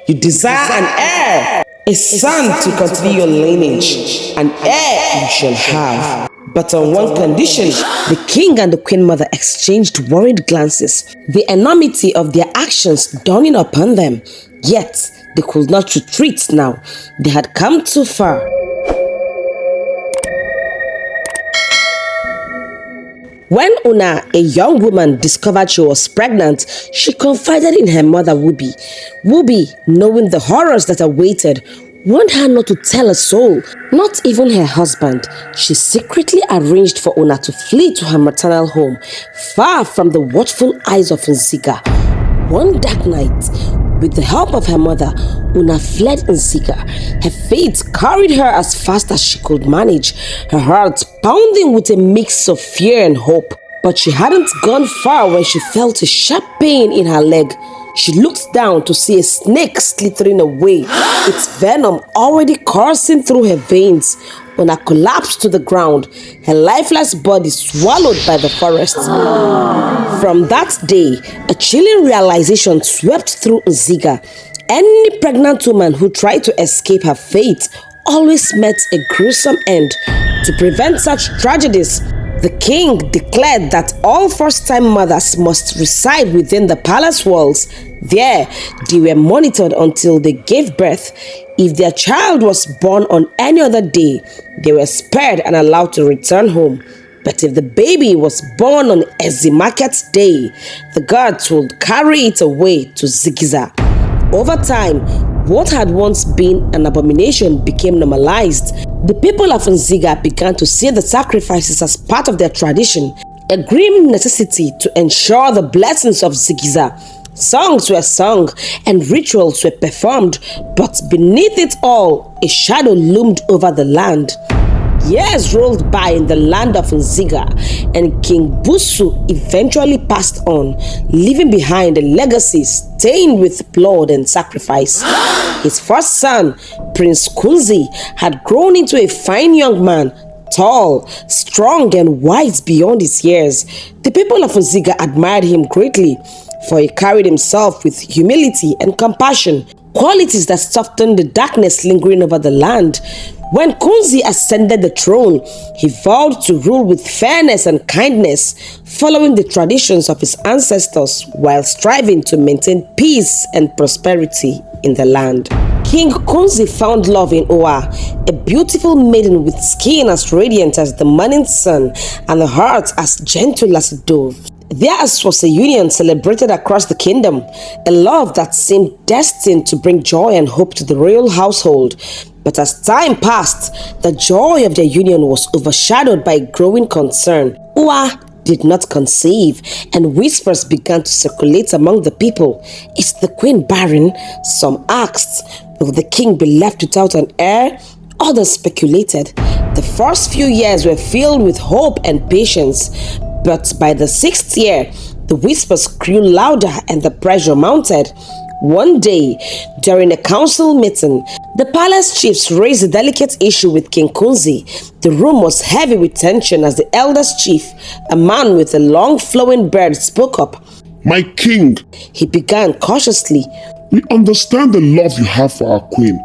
You desire an heir, a son to continue your lineage. An heir you shall have. But on one condition. The king and the queen mother exchanged worried glances, the enormity of their actions dawning upon them. Yet, they could not retreat now. They had come too far. When Una, a young woman, discovered she was pregnant, she confided in her mother Wubi. Wubi, knowing the horrors that awaited, warned her not to tell a soul, not even her husband. She secretly arranged for Una to flee to her maternal home, far from the watchful eyes of Nziga. One dark night, with the help of her mother, Una fled Nziga. Her fate carried her as fast as she could manage, her heart pounding with a mix of fear and hope. But she hadn't gone far when she felt a sharp pain in her leg. She looked down to see a snake slithering away, its venom already coursing through her veins. Una collapsed to the ground, her lifeless body swallowed by the forest. From that day, a chilling realization swept through Ziga. Any pregnant woman who tried to escape her fate always met a gruesome end. To prevent such tragedies, the king declared that all first-time mothers must reside within the palace walls. There, they were monitored until they gave birth. If their child was born on any other day, they were spared and allowed to return home. But if the baby was born on Ezi Market Day, the gods would carry it away to Ziga. Over time, what had once been an abomination became normalized. The people of Nziga began to see the sacrifices as part of their tradition, a grim necessity to ensure the blessings of Ziga. Songs were sung and rituals were performed, but beneath it all, a shadow loomed over the land. Years rolled by in the land of Nziga, and King Busu eventually passed on, leaving behind a legacy stained with blood and sacrifice. His first son, Prince Kunzi, had grown into a fine young man, tall, strong, and wise beyond his years. The people of Nziga admired him greatly, for he carried himself with humility and compassion, qualities that softened the darkness lingering over the land. When Kunzi ascended the throne, he vowed to rule with fairness and kindness, following the traditions of his ancestors while striving to maintain peace and prosperity in the land. King Kunzi found love in Oa, a beautiful maiden with skin as radiant as the morning sun and a heart as gentle as a dove. Theirs was a union celebrated across the kingdom, a love that seemed destined to bring joy and hope to the royal household. But as time passed, the joy of their union was overshadowed by growing concern. Oa did not conceive, and whispers began to circulate among the people. Is the queen barren? Some asked. Will the king be left without an heir? Others speculated. The first few years were filled with hope and patience, but by the 6th year, the whispers grew louder and the pressure mounted. One day, during a council meeting, the palace chiefs raised a delicate issue with King Kunzi. The room was heavy with tension as the eldest chief, a man with a long flowing beard, spoke up. My king, he began cautiously. We understand the love you have for our queen,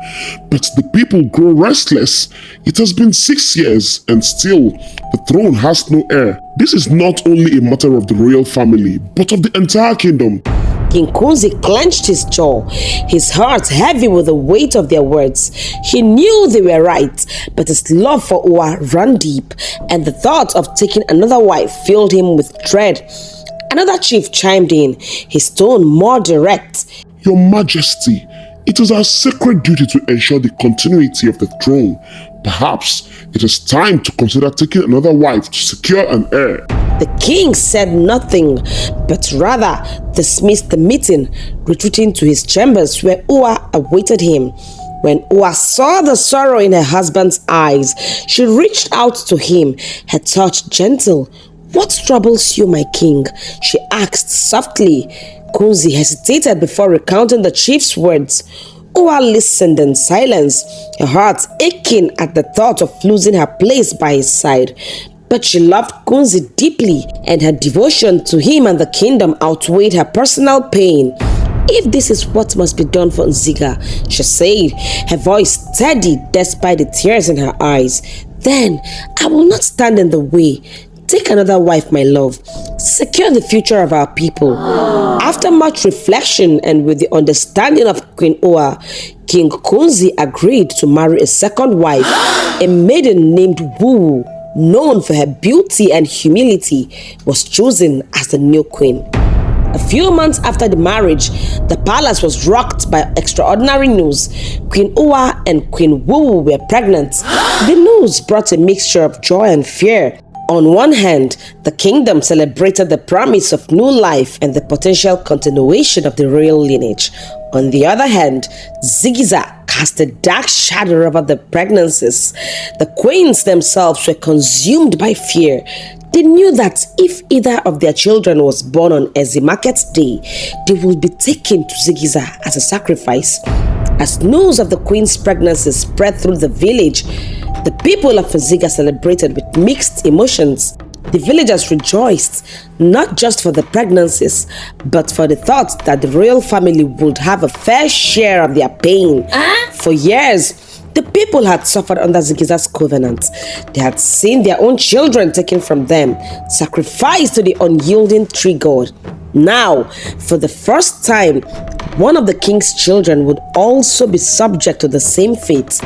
but the people grow restless. It has been 6 years and still the throne has no heir. This is not only a matter of the royal family, but of the entire kingdom. King Kunzi clenched his jaw, his heart heavy with the weight of their words. He knew they were right, but his love for Oa ran deep, and the thought of taking another wife filled him with dread. Another chief chimed in, his tone more direct. Your Majesty, it is our sacred duty to ensure the continuity of the throne. Perhaps it is time to consider taking another wife to secure an heir. The king said nothing, but rather dismissed the meeting, retreating to his chambers where Oa awaited him. When Oa saw the sorrow in her husband's eyes, she reached out to him, her touch gentle. What troubles you, my king? She asked softly. Kunzi hesitated before recounting the chief's words. Oa listened in silence, her heart aching at the thought of losing her place by his side. But she loved Kunzi deeply, and her devotion to him and the kingdom outweighed her personal pain. If this is what must be done for Nziga, she said, her voice steady despite the tears in her eyes, then I will not stand in the way. Take another wife, my love. Secure the future of our people. After much reflection and with the understanding of Queen Oa, King Kunzi agreed to marry a second wife, a maiden named Wu, known for her beauty and humility, was chosen as the new queen. A few months after the marriage, the palace was rocked by extraordinary news. Queen Oa and Queen Wu were pregnant. The news brought a mixture of joy and fear. On one hand, the kingdom celebrated the promise of new life and the potential continuation of the royal lineage. On the other hand, Ziga cast a dark shadow over the pregnancies. The queens themselves were consumed by fear. They knew that if either of their children was born on Ezimaket's day, they would be taken to Zigiza as a sacrifice. As news of the queen's pregnancy spread through the village, the people of Nziga celebrated with mixed emotions. The villagers rejoiced, not just for the pregnancies, but for the thought that the royal family would have a fair share of their pain. For years, the people had suffered under Zigiza's covenant. They had seen their own children taken from them, sacrificed to the unyielding tree god. Now, for the first time, one of the king's children would also be subject to the same fate.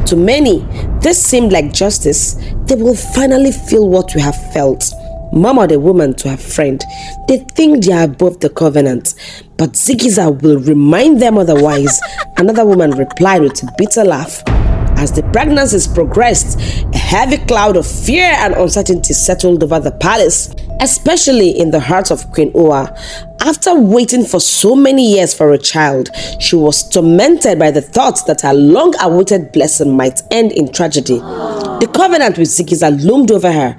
To many, this seemed like justice. They will finally feel what we have felt. Murmured a woman to her friend. They think they are above the covenant, but Zigiza will remind them otherwise. Another woman replied with a bitter laugh. As the pregnancies progressed, a heavy cloud of fear and uncertainty settled over the palace, especially in the heart of Queen Oa. After waiting for so many years for a child, she was tormented by the thought that her long-awaited blessing might end in tragedy. The covenant with Zigiza loomed over her,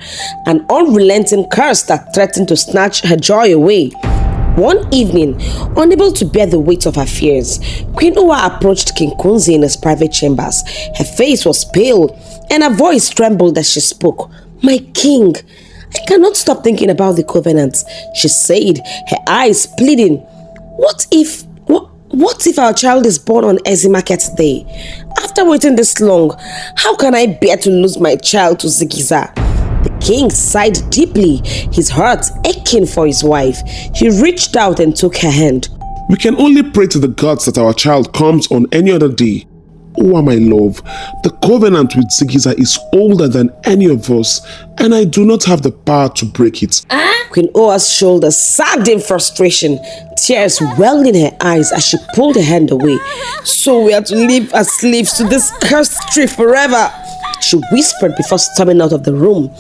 an unrelenting curse that threatened to snatch her joy away. One evening, unable to bear the weight of her fears, Queen Oa approached King Kunzi in his private chambers. Her face was pale and her voice trembled as she spoke. "My king, I cannot stop thinking about the covenant," she said, her eyes pleading. What if our child is born on Ezimaket's day? After waiting this long, how can I bear to lose my child to Zigiza? The king sighed deeply, his heart aching for his wife. He reached out and took her hand. We can only pray to the gods that our child comes on any other day. Oa, my love, the covenant with Zigiza is older than any of us, and I do not have the power to break it. Queen Oa's shoulders sagged in frustration. Tears welled in her eyes as she pulled her hand away. "So we are to live as slaves to this cursed tree forever," she whispered before storming out of the room.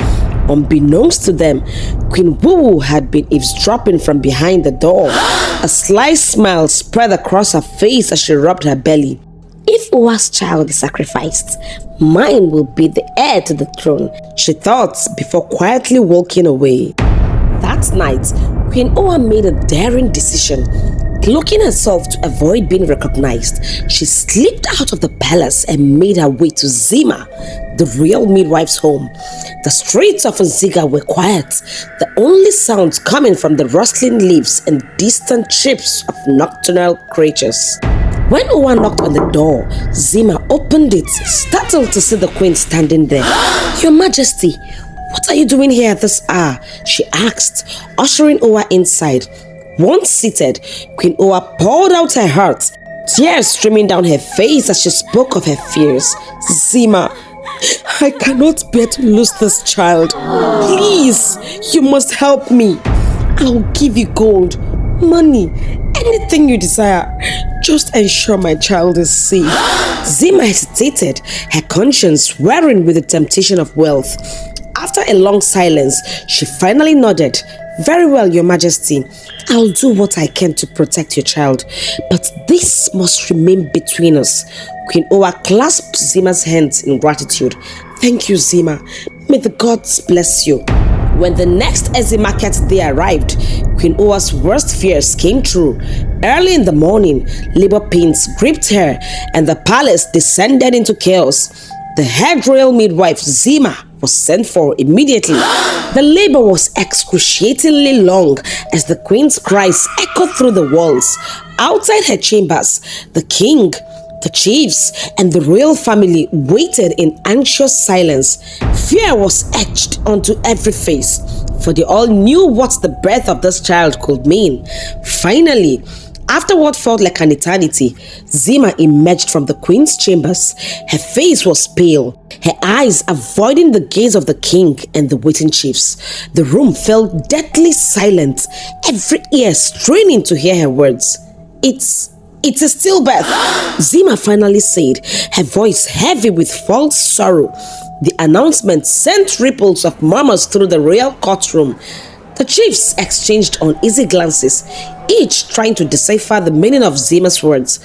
Unbeknownst to them, Queen Wu had been eavesdropping from behind the door. A sly smile spread across her face as she rubbed her belly. "If Oa's child is sacrificed, mine will be the heir to the throne," she thought before quietly walking away. That night, Queen Oa made a daring decision. Cloaking herself to avoid being recognized, she slipped out of the palace and made her way to Zima, the real midwife's home. The streets of Ziga were quiet, the only sounds coming from the rustling leaves and distant chirps of nocturnal creatures. When Oa knocked on the door, Zima opened it, startled to see the queen standing there. "Your Majesty, what are you doing here at this hour?" she asked, ushering Oa inside. Once seated, Queen Oa poured out her heart, tears streaming down her face as she spoke of her fears. "Zima, I cannot bear to lose this child. Please, you must help me. I'll give you gold, money, anything you desire. Just ensure my child is safe." Zima hesitated, her conscience warring with the temptation of wealth. After a long silence, she finally nodded. "Very well, Your Majesty. I'll do what I can to protect your child, but this must remain between us." Queen Oa clasped Zima's hands in gratitude. "Thank you, Zima. May the gods bless you." When the next Ezimaket day arrived, Queen Oa's worst fears came true. Early in the morning, labor pains gripped her, and the palace descended into chaos. The head royal midwife, Zima, was sent for immediately. The labor was excruciatingly long as the queen's cries echoed through the walls. Outside her chambers, the king, the chiefs, and the royal family waited in anxious silence. Fear was etched onto every face, for they all knew what the birth of this child could mean. Finally, after what felt like an eternity, Zima emerged from the queen's chambers. Her face was pale, her eyes avoiding the gaze of the king and the waiting chiefs. The room felt deathly silent, every ear straining to hear her words. It's a stillbirth, Zima finally said, her voice heavy with false sorrow. The announcement sent ripples of murmurs through the royal courtroom. The chiefs exchanged uneasy glances, each trying to decipher the meaning of Zima's words.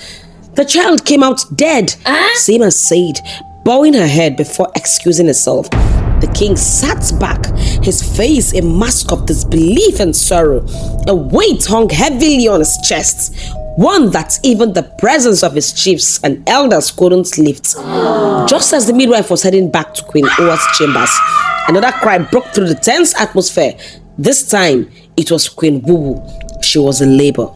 The child came out dead, Zima said, bowing her head before excusing herself. The king sat back, his face a mask of disbelief and sorrow. A weight hung heavily on his chest, one that even the presence of his chiefs and elders couldn't lift. Just as the midwife was heading back to Queen Oa's chambers, another cry broke through the tense atmosphere. This time, it was Queen Wuwu. She was in labor.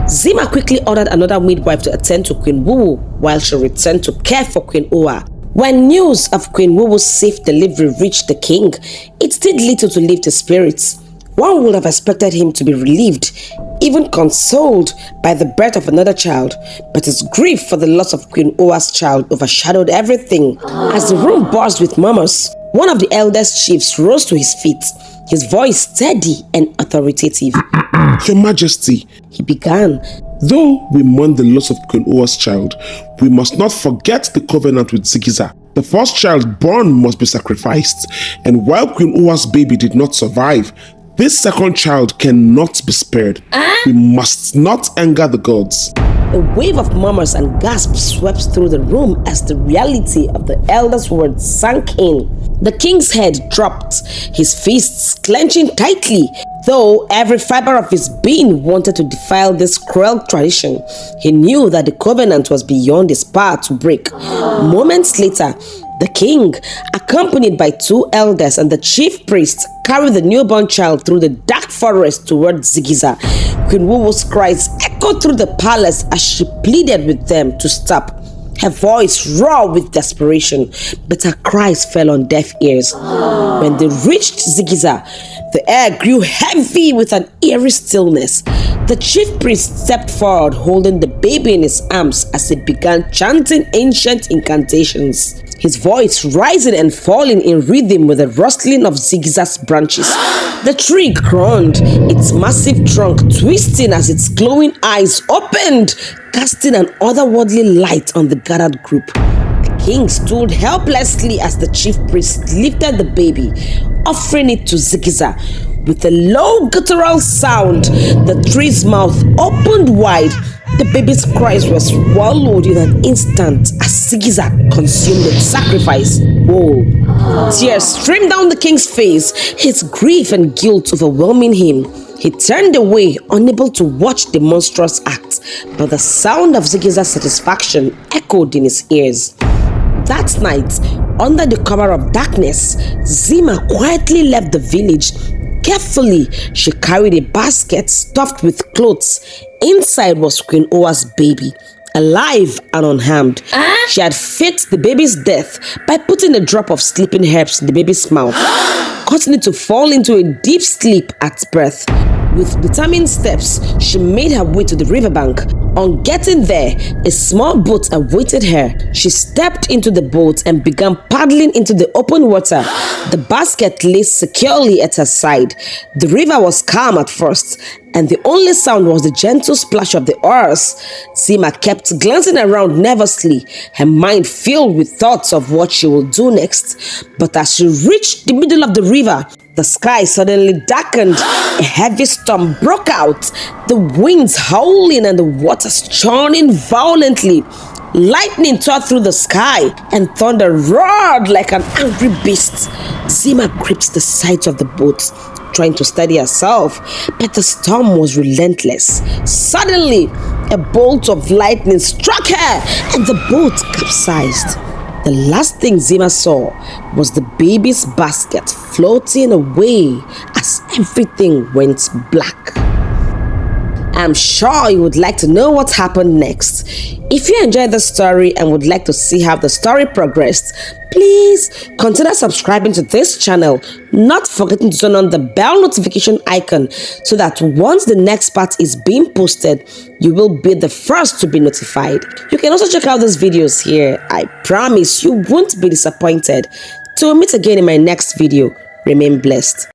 Zima quickly ordered another midwife to attend to Queen Wuwu while she returned to care for Queen Oa. When news of Queen Wuwu's safe delivery reached the king, it did little to lift his spirits. One would have expected him to be relieved, even consoled by the birth of another child, but his grief for the loss of Queen Oa's child overshadowed everything. As the room buzzed with murmurs, one of the eldest chiefs rose to his feet, his voice steady and authoritative. Your Majesty, He began. though we mourn the loss of Queen Oa's child, we must not forget the covenant with Ziga. The first child born must be sacrificed, and while Queen Oa's baby did not survive, this second child cannot be spared. We must not anger the gods. A wave of murmurs and gasps swept through the room as the reality of the elders' words sank in. The king's head dropped, his fists clenching tightly. Though every fiber of his being wanted to defile this cruel tradition, he knew that the covenant was beyond his power to break. Moments later, the king, accompanied by two elders and the chief priest, carried the newborn child through the dark forest towards Ziga. Queen Wuwu's cries echoed through the palace as she pleaded with them to stop. Her voice raw with desperation, but her cries fell on deaf ears. When they reached Ziga, the air grew heavy with an eerie stillness. The chief priest stepped forward, holding the baby in his arms as he began chanting ancient incantations, his voice rising and falling in rhythm with the rustling of Ziga's branches. The tree groaned, its massive trunk twisting as its glowing eyes opened, casting an otherworldly light on the gathered group. The king stood helplessly as the chief priest lifted the baby, offering it to Ziga. With a low guttural sound, the tree's mouth opened wide. The baby's cries were swallowed in an instant as Ziga consumed its sacrifice whole. Tears streamed down the king's face, his grief and guilt overwhelming him. He turned away, unable to watch the monstrous act, but the sound of Ziga's satisfaction echoed in his ears. That night, under the cover of darkness, Zima quietly left the village. Carefully, she carried a basket stuffed with clothes. Inside was Queen Oa's baby, alive and unharmed. She had faked the baby's death by putting a drop of sleeping herbs in the baby's mouth, causing it to fall into a deep sleep at birth. With determined steps, she made her way to the riverbank. On getting there, a small boat awaited her. She stepped into the boat and began paddling into the open water. The basket lay securely at her side. The river was calm at first, and the only sound was the gentle splash of the oars. Zima kept glancing around nervously, her mind filled with thoughts of what she would do next. But as she reached the middle of the river, the sky suddenly darkened. A heavy storm broke out, the winds howling and the waters churning violently. Lightning tore through the sky and thunder roared like an angry beast. Zima gripped the sides of the boat, trying to steady herself, but the storm was relentless. Suddenly, a bolt of lightning struck her and the boat capsized. The last thing Zima saw was the baby's basket floating away as everything went black. I'm sure you would like to know what happened next. If you enjoyed the story and would like to see how the story progressed, please consider subscribing to this channel, not forgetting to turn on the bell notification icon so that once the next part is being posted, you will be the first to be notified. You can also check out these videos here. I promise you won't be disappointed. Till we meet again in my next video, remain blessed.